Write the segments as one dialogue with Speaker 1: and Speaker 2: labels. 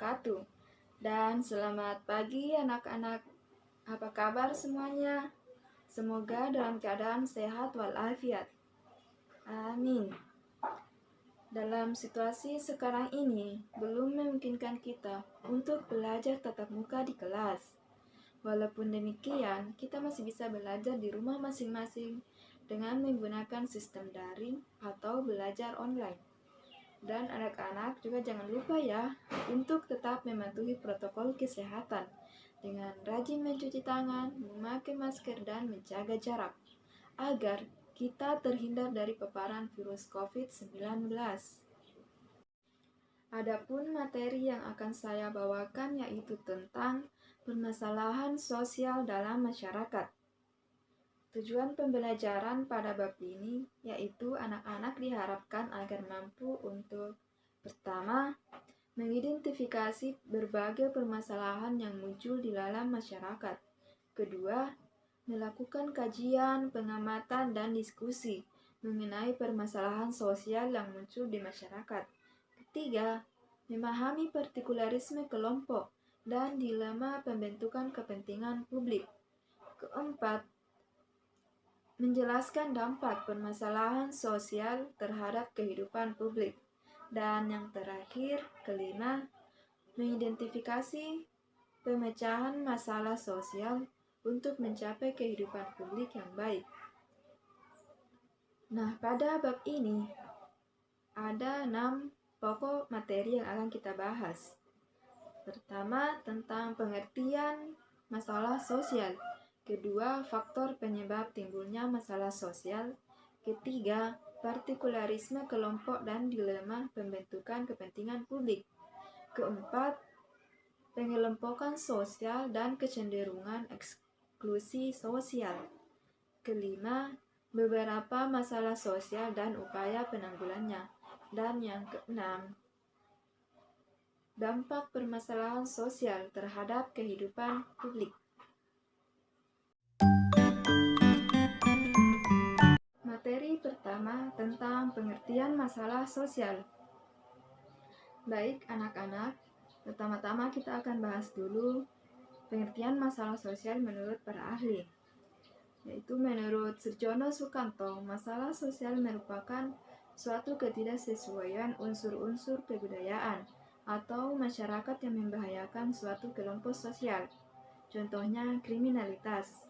Speaker 1: wabarakatuh. Dan selamat pagi anak-anak. Apa kabar semuanya? Semoga dalam keadaan sehat walafiat. Amin. Dalam situasi sekarang ini, belum memungkinkan kita untuk belajar tatap muka di kelas. Walaupun demikian, kita masih bisa belajar di rumah masing-masing dengan menggunakan sistem daring atau belajar online. Dan anak-anak juga jangan lupa ya untuk tetap mematuhi protokol kesehatan dengan rajin mencuci tangan, memakai masker, dan menjaga jarak agar kita terhindar dari paparan virus COVID-19. Adapun materi yang akan saya bawakan yaitu tentang permasalahan sosial dalam masyarakat. Tujuan pembelajaran pada bab ini yaitu anak-anak diharapkan agar mampu untuk pertama, mengidentifikasi berbagai permasalahan yang muncul di dalam masyarakat. Kedua, melakukan kajian, pengamatan, dan diskusi mengenai permasalahan sosial yang muncul di masyarakat. Ketiga, memahami partikularisme kelompok dan dilema pembentukan kepentingan publik. Keempat, menjelaskan dampak permasalahan sosial terhadap kehidupan publik. Dan yang terakhir, kelima, mengidentifikasi pemecahan masalah sosial untuk mencapai kehidupan publik yang baik. Nah, pada bab ini ada 6 pokok materi yang akan kita bahas. Pertama, tentang pengertian masalah sosial. Kedua, faktor penyebab timbulnya masalah sosial. Ketiga, partikularisme kelompok dan dilema pembentukan kepentingan publik. Keempat, pengelompokan sosial dan kecenderungan eksklusi sosial. Kelima, beberapa masalah sosial dan upaya penanggulannya. Dan yang keenam, dampak permasalahan sosial terhadap kehidupan publik. Materi pertama tentang pengertian masalah sosial. Baik anak-anak, pertama-tama kita akan bahas dulu pengertian masalah sosial menurut para ahli. Yaitu menurut Surjono Sukanto, masalah sosial merupakan suatu ketidaksesuaian unsur-unsur kebudayaan atau masyarakat yang membahayakan suatu kelompok sosial. Contohnya kriminalitas.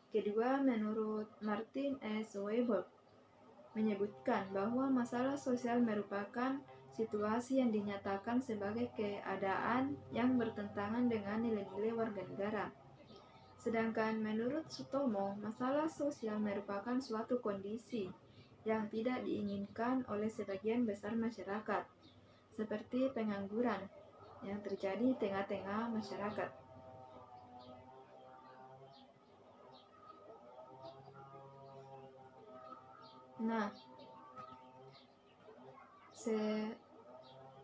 Speaker 1: Kedua, menurut Martin S. Weibull, menyebutkan bahwa masalah sosial merupakan situasi yang dinyatakan sebagai keadaan yang bertentangan dengan nilai-nilai warga negara. Sedangkan menurut Sutomo, masalah sosial merupakan suatu kondisi yang tidak diinginkan oleh sebagian besar masyarakat, seperti pengangguran yang terjadi di tengah-tengah masyarakat. Nah,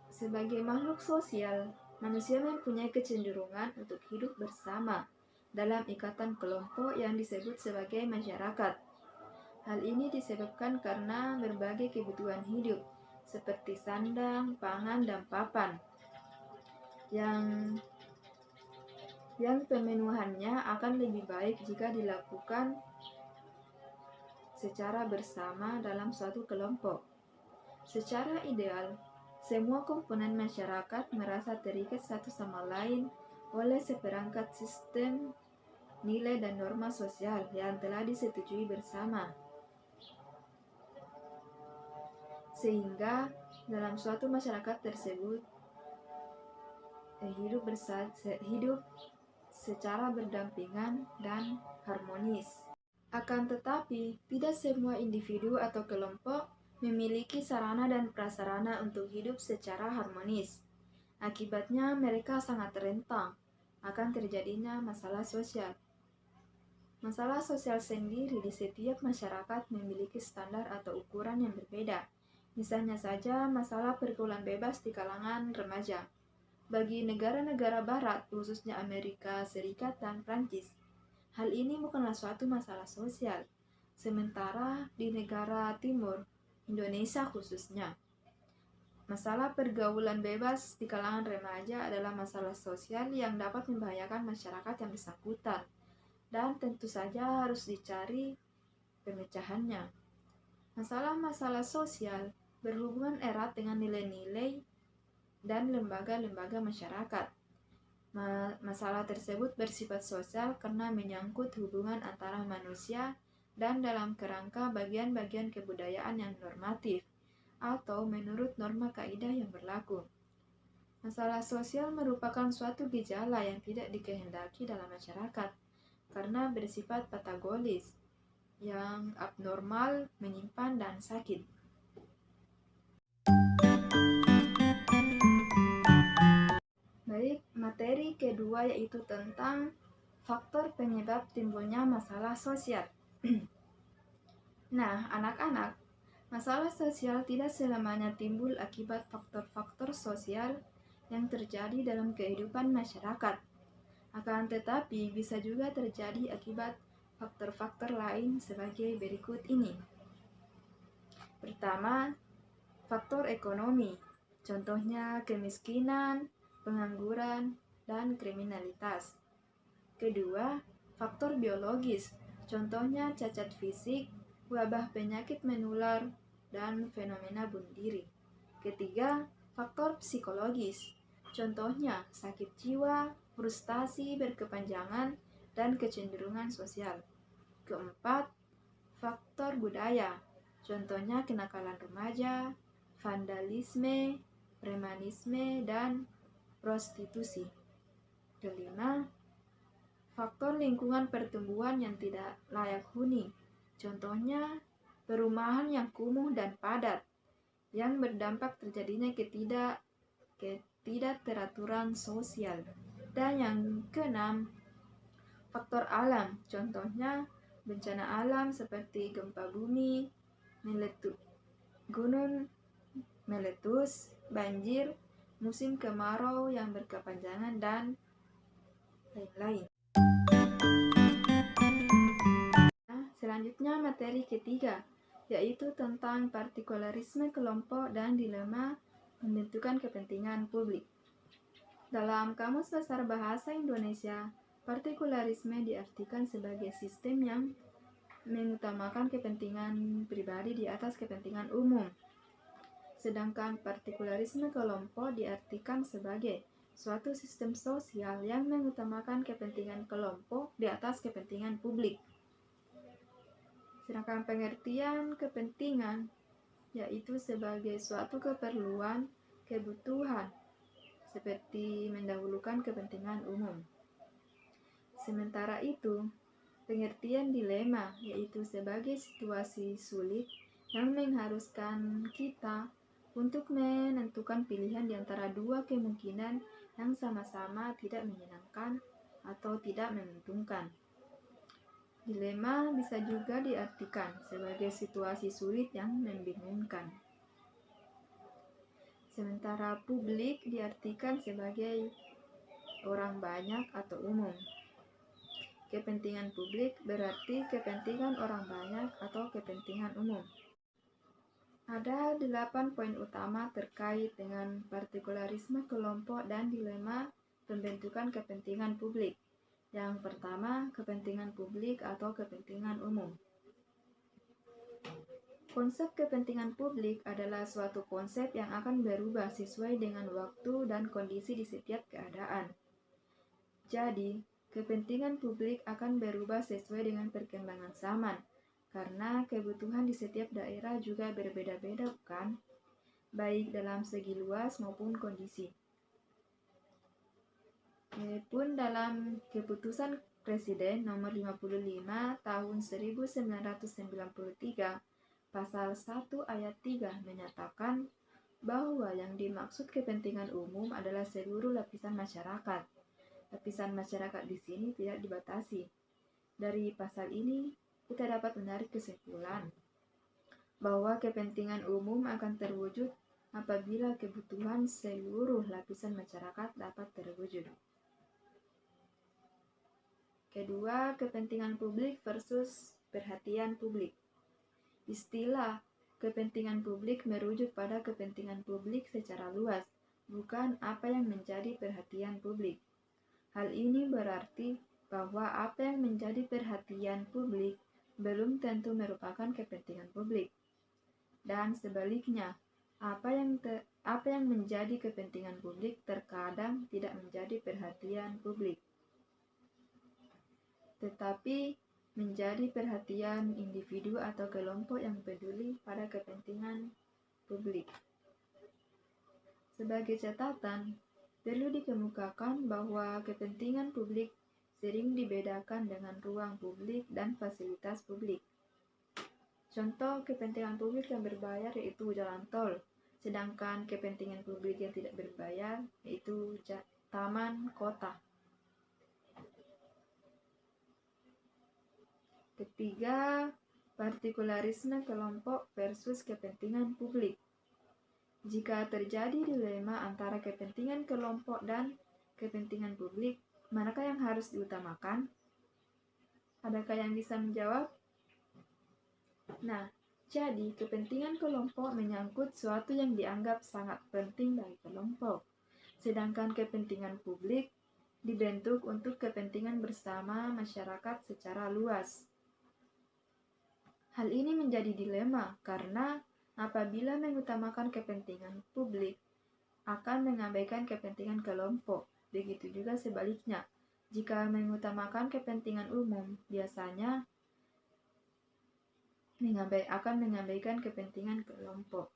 Speaker 1: sebagai makhluk sosial, manusia mempunyai kecenderungan untuk hidup bersama dalam ikatan kelompok yang disebut sebagai masyarakat. Hal ini disebabkan karena berbagai kebutuhan hidup, seperti sandang, pangan, dan papan, yang pemenuhannya akan lebih baik jika dilakukan secara bersama dalam suatu kelompok. Secara ideal, semua komponen masyarakat merasa terikat satu sama lain oleh seperangkat sistem nilai dan norma sosial yang telah disetujui bersama. Sehingga dalam suatu masyarakat tersebut hidup secara berdampingan dan harmonis. Akan tetapi, tidak semua individu atau kelompok memiliki sarana dan prasarana untuk hidup secara harmonis. Akibatnya, mereka sangat rentan akan terjadinya masalah sosial. Masalah sosial sendiri di setiap masyarakat memiliki standar atau ukuran yang berbeda. Misalnya saja masalah pergaulan bebas di kalangan remaja. Bagi negara-negara barat, khususnya Amerika Serikat dan Prancis, hal ini bukanlah suatu masalah sosial. Sementara di negara timur, Indonesia khususnya, Masalah pergaulan bebas di kalangan remaja adalah masalah sosial yang dapat membahayakan masyarakat yang bersangkutan, dan tentu saja harus dicari pemecahannya. Masalah-masalah sosial berhubungan erat dengan nilai-nilai dan lembaga-lembaga masyarakat. Masalah tersebut bersifat sosial karena menyangkut hubungan antara manusia dan dalam kerangka bagian-bagian kebudayaan yang normatif atau menurut norma kaidah yang berlaku. Masalah sosial merupakan suatu gejala yang tidak dikehendaki dalam masyarakat karena bersifat patologis, yang abnormal, menyimpan, dan sakit. Baik, materi kedua yaitu tentang faktor penyebab timbulnya masalah sosial. Nah, anak-anak, masalah sosial tidak selamanya timbul akibat faktor-faktor sosial yang terjadi dalam kehidupan masyarakat. Akan tetapi bisa juga terjadi akibat faktor-faktor lain sebagai berikut ini. Pertama, faktor ekonomi. Contohnya kemiskinan, pengangguran, dan kriminalitas. Kedua, faktor biologis. Contohnya cacat fisik, wabah penyakit menular, dan fenomena bunuh diri. Ketiga, faktor psikologis. Contohnya sakit jiwa, frustasi berkepanjangan, dan kecenderungan sosial. Keempat, faktor budaya. Contohnya kenakalan remaja, vandalisme, premanisme, dan prostitusi. Kelima, faktor lingkungan pertumbuhan yang tidak layak huni. Contohnya perumahan yang kumuh dan padat yang berdampak terjadinya ketidakteraturan sosial. Dan yang keenam, faktor alam. Contohnya bencana alam seperti gempa bumi, gunung meletus, banjir, musim kemarau yang berkepanjangan, dan lain-lain. Nah, selanjutnya materi ketiga, yaitu tentang partikularisme kelompok dan dilema pembentukan kepentingan publik. Dalam Kamus Besar Bahasa Indonesia, partikularisme diartikan sebagai sistem yang mengutamakan kepentingan pribadi di atas kepentingan umum. Sedangkan partikularisme kelompok diartikan sebagai suatu sistem sosial yang mengutamakan kepentingan kelompok di atas kepentingan publik. Sedangkan pengertian kepentingan yaitu sebagai suatu keperluan, kebutuhan, seperti mendahulukan kepentingan umum. Sementara itu, pengertian dilema yaitu sebagai situasi sulit yang mengharuskan kita untuk menentukan pilihan di antara dua kemungkinan yang sama-sama tidak menyenangkan atau tidak menguntungkan. Dilema bisa juga diartikan sebagai situasi sulit yang membingungkan. Sementara publik diartikan sebagai orang banyak atau umum. Kepentingan publik berarti kepentingan orang banyak atau kepentingan umum. Ada 8 poin utama terkait dengan partikularisme kelompok dan dilema pembentukan kepentingan publik. Yang pertama, kepentingan publik atau kepentingan umum. Konsep kepentingan publik adalah suatu konsep yang akan berubah sesuai dengan waktu dan kondisi di setiap keadaan. Jadi, kepentingan publik akan berubah sesuai dengan perkembangan zaman, karena kebutuhan di setiap daerah juga berbeda-beda, bukan? Baik dalam segi luas maupun kondisi. Pun dalam keputusan Presiden nomor 55 tahun 1993 pasal 1 ayat 3 menyatakan bahwa yang dimaksud kepentingan umum adalah seluruh lapisan masyarakat. Lapisan masyarakat di sini tidak dibatasi. Dari pasal ini kita dapat menarik kesimpulan bahwa kepentingan umum akan terwujud apabila kebutuhan seluruh lapisan masyarakat dapat terwujud. Kedua, kepentingan publik versus perhatian publik. Istilah kepentingan publik merujuk pada kepentingan publik secara luas, bukan apa yang menjadi perhatian publik. Hal ini berarti bahwa apa yang menjadi perhatian publik belum tentu merupakan kepentingan publik. Dan sebaliknya, apa yang menjadi kepentingan publik terkadang tidak menjadi perhatian publik, tetapi menjadi perhatian individu atau kelompok yang peduli pada kepentingan publik. Sebagai catatan, perlu dikemukakan bahwa kepentingan publik sering dibedakan dengan ruang publik dan fasilitas publik. Contoh kepentingan publik yang berbayar yaitu jalan tol, sedangkan kepentingan publik yang tidak berbayar yaitu taman kota. Ketiga, partikularisme kelompok versus kepentingan publik. Jika terjadi dilema antara kepentingan kelompok dan kepentingan publik, manakah yang harus diutamakan? Adakah yang bisa menjawab? Nah, jadi kepentingan kelompok menyangkut suatu yang dianggap sangat penting bagi kelompok, sedangkan kepentingan publik dibentuk untuk kepentingan bersama masyarakat secara luas. Hal ini menjadi dilema karena apabila mengutamakan kepentingan publik akan mengabaikan kepentingan kelompok. Begitu juga sebaliknya, jika mengutamakan kepentingan umum biasanya akan mengabaikan kepentingan kelompok.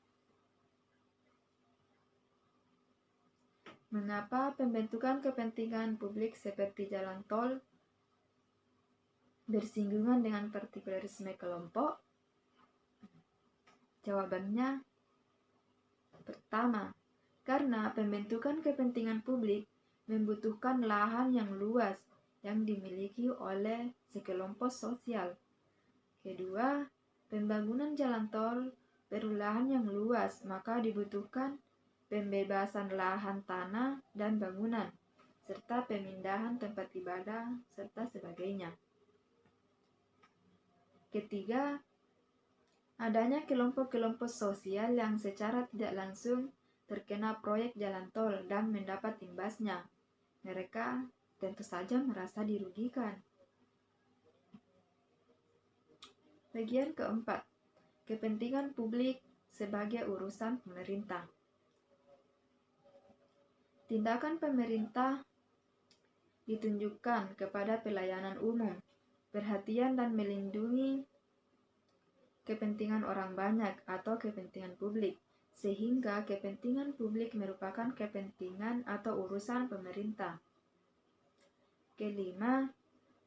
Speaker 1: Mengapa pembentukan kepentingan publik seperti jalan tol bersinggungan dengan partikularisme kelompok? Jawabannya, pertama, karena pembentukan kepentingan publik membutuhkan lahan yang luas yang dimiliki oleh sekelompok sosial. Kedua, pembangunan jalan tol perlu lahan yang luas, maka dibutuhkan pembebasan lahan tanah dan bangunan, serta pemindahan tempat ibadah, serta sebagainya. Ketiga, adanya kelompok-kelompok sosial yang secara tidak langsung terkena proyek jalan tol dan mendapat imbasnya. Mereka tentu saja merasa dirugikan. Bagian keempat, kepentingan publik sebagai urusan pemerintah. Tindakan pemerintah ditunjukkan kepada pelayanan umum, perhatian dan melindungi kepentingan orang banyak atau kepentingan publik, sehingga kepentingan publik merupakan kepentingan atau urusan pemerintah. Kelima,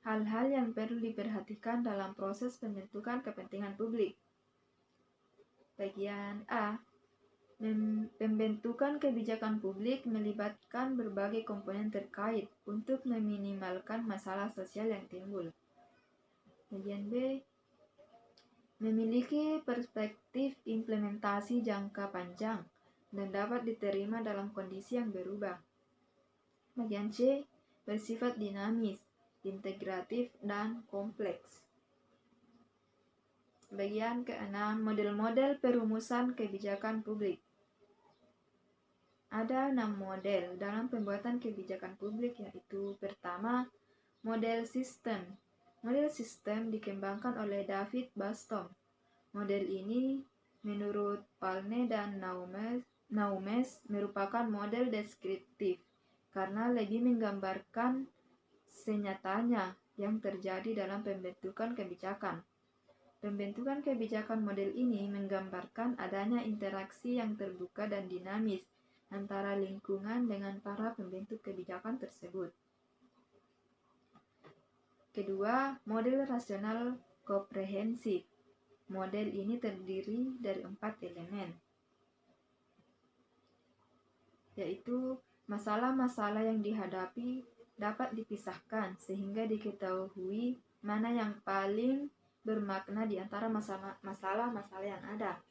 Speaker 1: hal-hal yang perlu diperhatikan dalam proses pembentukan kepentingan publik. Bagian A, pembentukan kebijakan publik melibatkan berbagai komponen terkait untuk meminimalkan masalah sosial yang timbul. Bagian B, memiliki perspektif implementasi jangka panjang dan dapat diterima dalam kondisi yang berubah. Bagian C, bersifat dinamis, integratif, dan kompleks. Bagian keenam, model-model perumusan kebijakan publik. Ada 6 model dalam pembuatan kebijakan publik, yaitu pertama, model sistem. Model sistem dikembangkan oleh David Bastom. Model ini menurut Palme dan Naumes merupakan model deskriptif karena lebih menggambarkan senyatanya yang terjadi dalam pembentukan kebijakan. Pembentukan kebijakan model ini menggambarkan adanya interaksi yang terbuka dan dinamis antara lingkungan dengan para pembentuk kebijakan tersebut. Kedua, model rasional komprehensif. Model ini terdiri dari 4 elemen, yaitu masalah-masalah yang dihadapi dapat dipisahkan sehingga diketahui mana yang paling bermakna di antara masalah-masalah yang ada.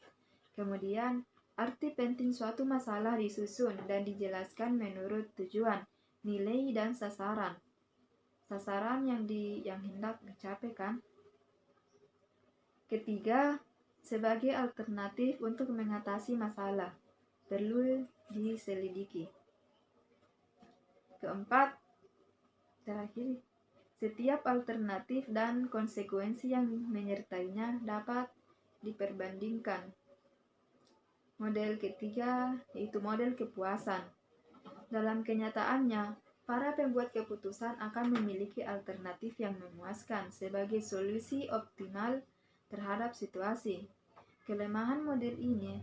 Speaker 1: Kemudian, arti penting suatu masalah disusun dan dijelaskan menurut tujuan, nilai, dan sasaran. Sasaran yang hendak dicapai kan? Ketiga, sebagai alternatif untuk mengatasi masalah perlu diselidiki. Keempat, terakhir, setiap alternatif dan konsekuensi yang menyertainya dapat diperbandingkan. Model ketiga yaitu model kepuasan. Dalam kenyataannya, para pembuat keputusan akan memiliki alternatif yang memuaskan sebagai solusi optimal terhadap situasi. Kelemahan model ini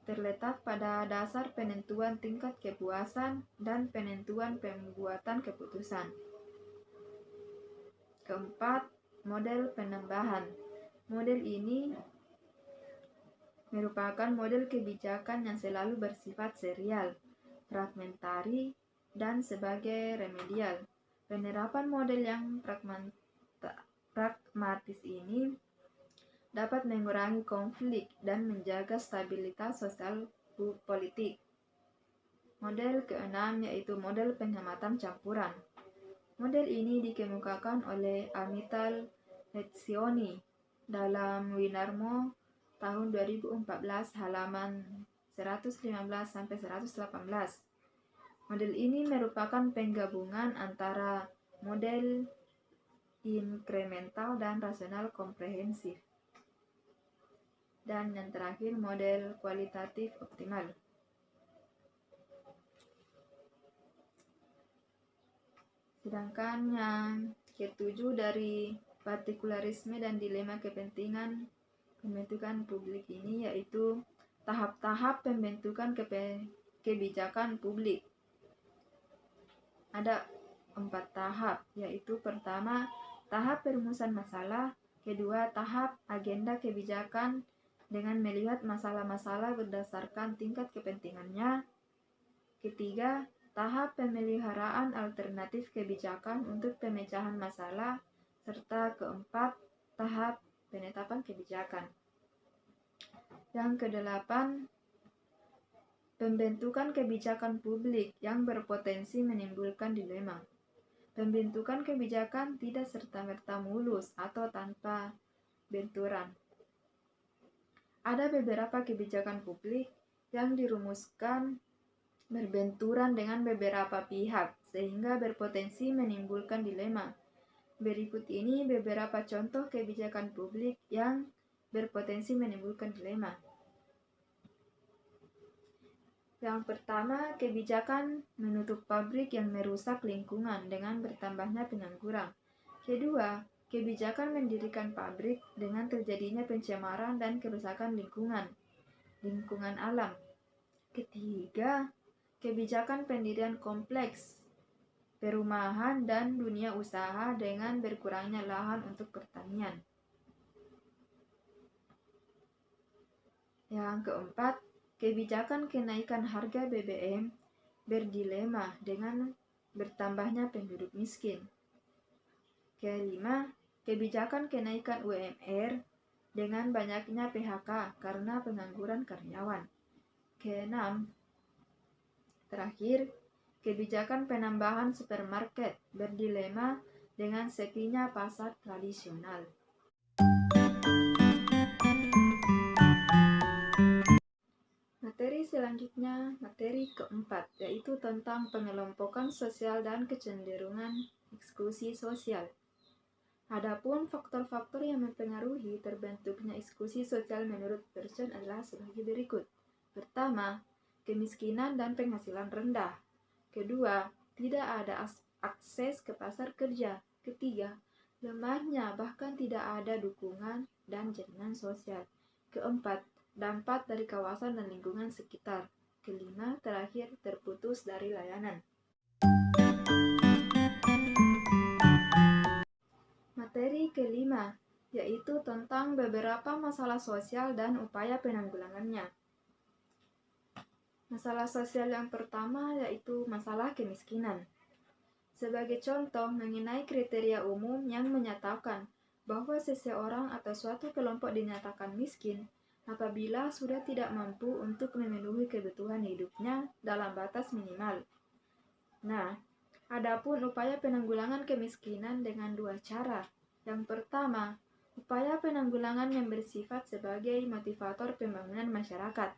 Speaker 1: terletak pada dasar penentuan tingkat kepuasan dan penentuan pembuatan keputusan. Keempat, model penambahan. Model ini merupakan model kebijakan yang selalu bersifat serial, fragmentari, dan sebagai remedial. Penerapan model yang pragmatis ini dapat mengurangi konflik dan menjaga stabilitas sosial politik. Model keenam yaitu model pengamatan campuran. Model ini dikemukakan oleh Amital Lencioni dalam Winarmo tahun 2014 halaman 115-118. Model ini merupakan penggabungan antara model inkremental dan rasional komprehensif. Dan yang terakhir, model kualitatif optimal. Sedangkan yang ketujuh dari partikularisme dan dilema kepentingan pembentukan publik ini yaitu tahap-tahap pembentukan kebijakan publik. Ada 4 tahap, yaitu pertama, tahap perumusan masalah, kedua, tahap agenda kebijakan dengan melihat masalah-masalah berdasarkan tingkat kepentingannya, ketiga, tahap pemeliharaan alternatif kebijakan untuk pemecahan masalah, serta keempat, tahap penetapan kebijakan. Yang kedelapan, pembentukan kebijakan publik yang berpotensi menimbulkan dilema. Pembentukan kebijakan tidak serta-merta mulus atau tanpa benturan. Ada beberapa kebijakan publik yang dirumuskan berbenturan dengan beberapa pihak sehingga berpotensi menimbulkan dilema. Berikut ini beberapa contoh kebijakan publik yang berpotensi menimbulkan dilema. Yang pertama, kebijakan menutup pabrik yang merusak lingkungan dengan bertambahnya pengangguran. Kedua, kebijakan mendirikan pabrik dengan terjadinya pencemaran dan kerusakan lingkungan alam. Ketiga, kebijakan pendirian kompleks perumahan dan dunia usaha dengan berkurangnya lahan untuk pertanian. Yang keempat, kebijakan kenaikan harga BBM berdilema dengan bertambahnya penduduk miskin. Kelima, kebijakan kenaikan UMR dengan banyaknya PHK karena pengangguran karyawan. Keenam, terakhir, kebijakan penambahan supermarket berdilema dengan sepinya pasar tradisional. Materi selanjutnya, materi keempat, yaitu tentang pengelompokan sosial dan kecenderungan eksklusi sosial. Adapun faktor-faktor yang mempengaruhi terbentuknya eksklusi sosial menurut Pearson adalah sebagai berikut. Pertama, kemiskinan dan penghasilan rendah. Kedua, tidak ada akses ke pasar kerja. Ketiga, lemahnya bahkan tidak ada dukungan dan jaringan sosial. Keempat, dampak dari kawasan dan lingkungan sekitar. Kelima, terakhir, terputus dari layanan. Materi kelima, yaitu tentang beberapa masalah sosial dan upaya penanggulangannya. Masalah sosial yang pertama yaitu masalah kemiskinan. Sebagai contoh mengenai kriteria umum yang menyatakan bahwa seseorang atau suatu kelompok dinyatakan miskin apabila sudah tidak mampu untuk memenuhi kebutuhan hidupnya dalam batas minimal. Nah, adapun upaya penanggulangan kemiskinan dengan 2 cara. Yang pertama, Upaya penanggulangan yang bersifat sebagai motivator pembangunan masyarakat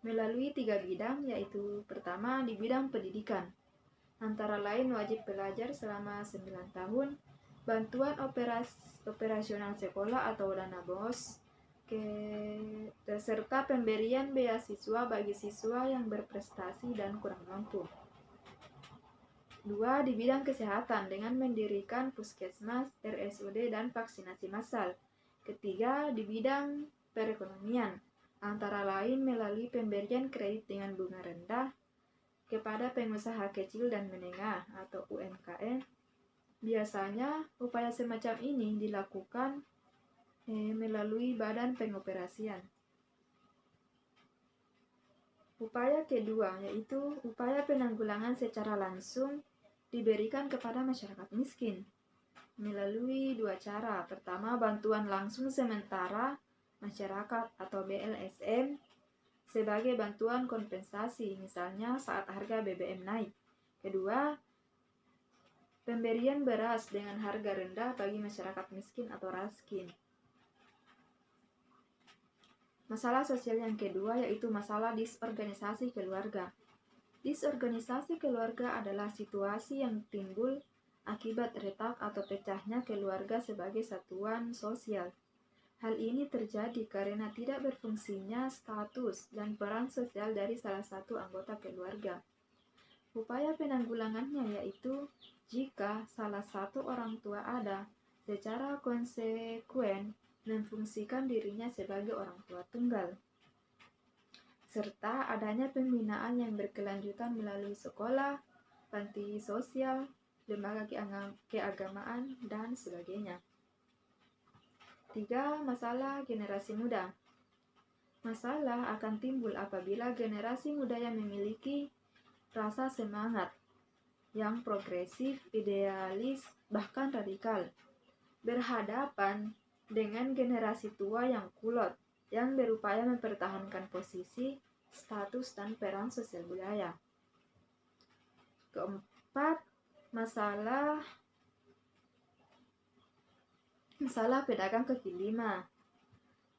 Speaker 1: melalui 3 bidang, yaitu pertama di bidang pendidikan, antara lain wajib belajar selama 9 tahun, bantuan operasional sekolah atau dana BOS, serta pemberian beasiswa bagi siswa yang berprestasi dan kurang mampu. 2. Di bidang kesehatan dengan mendirikan puskesmas, RSUD, dan vaksinasi massal. Ketiga, di bidang perekonomian, antara lain melalui pemberian kredit dengan bunga rendah kepada pengusaha kecil dan menengah atau UMKM. Biasanya upaya semacam ini dilakukan melalui badan pengoperasian. Upaya kedua yaitu upaya penanggulangan secara langsung diberikan kepada masyarakat miskin melalui 2 cara. Pertama, bantuan langsung sementara masyarakat atau BLSM sebagai bantuan kompensasi, misalnya saat harga BBM naik. Kedua, pemberian beras dengan harga rendah bagi masyarakat miskin atau raskin. Masalah sosial yang kedua yaitu masalah disorganisasi keluarga. Disorganisasi keluarga adalah situasi yang timbul akibat retak atau pecahnya keluarga sebagai satuan sosial. Hal ini terjadi karena tidak berfungsinya status dan peran sosial dari salah satu anggota keluarga. Upaya penanggulangannya yaitu jika salah satu orang tua ada secara konsekuen memfungsikan dirinya sebagai orang tua tunggal, serta adanya pembinaan yang berkelanjutan melalui sekolah, panti sosial, lembaga keagamaan, dan sebagainya. 3. Masalah generasi muda. Masalah akan timbul apabila generasi muda yang memiliki rasa semangat yang progresif, idealis, bahkan radikal, berhadapan dengan generasi tua yang kulot, yang berupaya mempertahankan posisi, status, dan peran sosial budaya. Keempat, masalah pedagang kaki lima.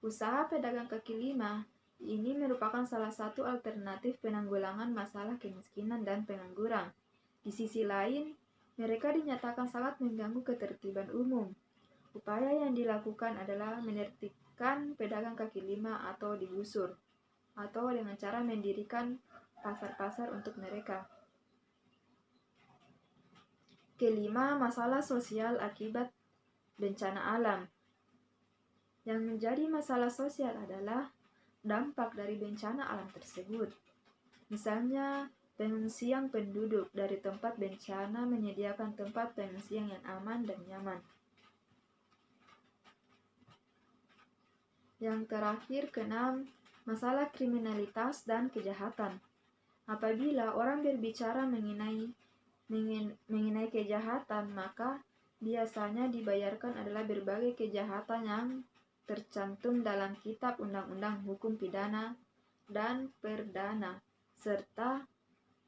Speaker 1: Usaha pedagang kaki lima ini merupakan salah satu alternatif penanggulangan masalah kemiskinan dan pengangguran. Di sisi lain, mereka dinyatakan sangat mengganggu ketertiban umum. Upaya yang dilakukan adalah menertibkan pedagang kaki lima atau digusur, atau dengan cara mendirikan pasar-pasar untuk mereka. Kelima, masalah sosial akibat bencana alam. Yang menjadi masalah sosial adalah dampak dari bencana alam tersebut. Misalnya, pengungsian penduduk dari tempat bencana menyediakan tempat pengungsian yang aman dan nyaman. Yang terakhir, keenam, masalah kriminalitas dan kejahatan. Apabila orang berbicara mengenai kejahatan, maka biasanya dibayarkan adalah berbagai kejahatan yang tercantum dalam Kitab Undang-Undang Hukum Pidana dan Perdana, serta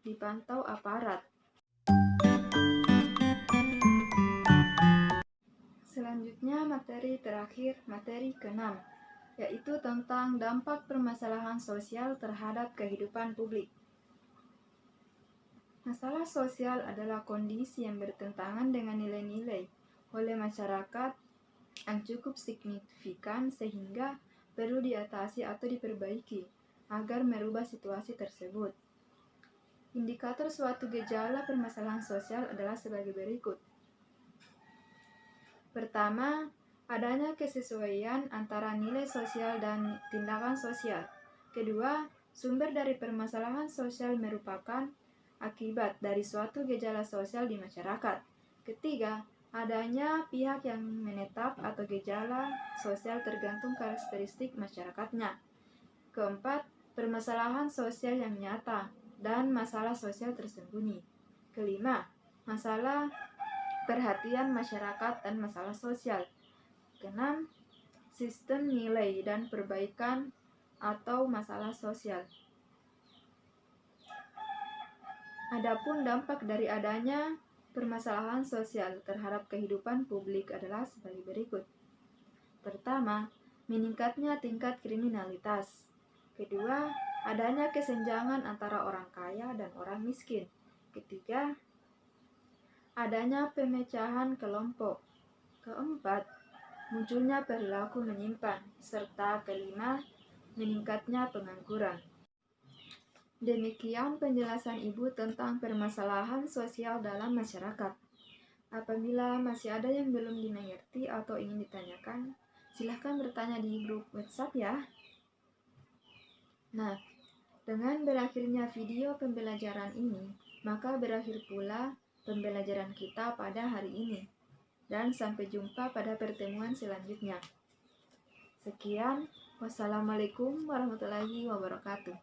Speaker 1: dipantau aparat. Selanjutnya materi terakhir, materi ke-6, yaitu tentang dampak permasalahan sosial terhadap kehidupan publik. Masalah sosial adalah kondisi yang bertentangan dengan nilai-nilai oleh masyarakat yang cukup signifikan sehingga perlu diatasi atau diperbaiki agar merubah situasi tersebut. Indikator suatu gejala permasalahan sosial adalah sebagai berikut. Pertama, adanya kesesuaian antara nilai sosial dan tindakan sosial. Kedua, sumber dari permasalahan sosial merupakan akibat dari suatu gejala sosial di masyarakat. Ketiga, adanya pihak yang menetap atau gejala sosial tergantung karakteristik masyarakatnya. Keempat, permasalahan sosial yang nyata dan masalah sosial tersembunyi. Kelima, masalah perhatian masyarakat dan masalah sosial. Keenam, sistem nilai dan perbaikan atau masalah sosial. Adapun dampak dari adanya permasalahan sosial terhadap kehidupan publik adalah sebagai berikut. Pertama, meningkatnya tingkat kriminalitas. Kedua, adanya kesenjangan antara orang kaya dan orang miskin. Ketiga, adanya pemecahan kelompok. Keempat, munculnya perilaku menyimpang. Serta kelima, meningkatnya pengangguran. Demikian penjelasan Ibu tentang permasalahan sosial dalam masyarakat. Apabila masih ada yang belum dimengerti atau ingin ditanyakan, silahkan bertanya di grup WhatsApp ya. Nah, dengan berakhirnya video pembelajaran ini, maka berakhir pula pembelajaran kita pada hari ini. Dan sampai jumpa pada pertemuan selanjutnya. Sekian, wassalamualaikum warahmatullahi wabarakatuh.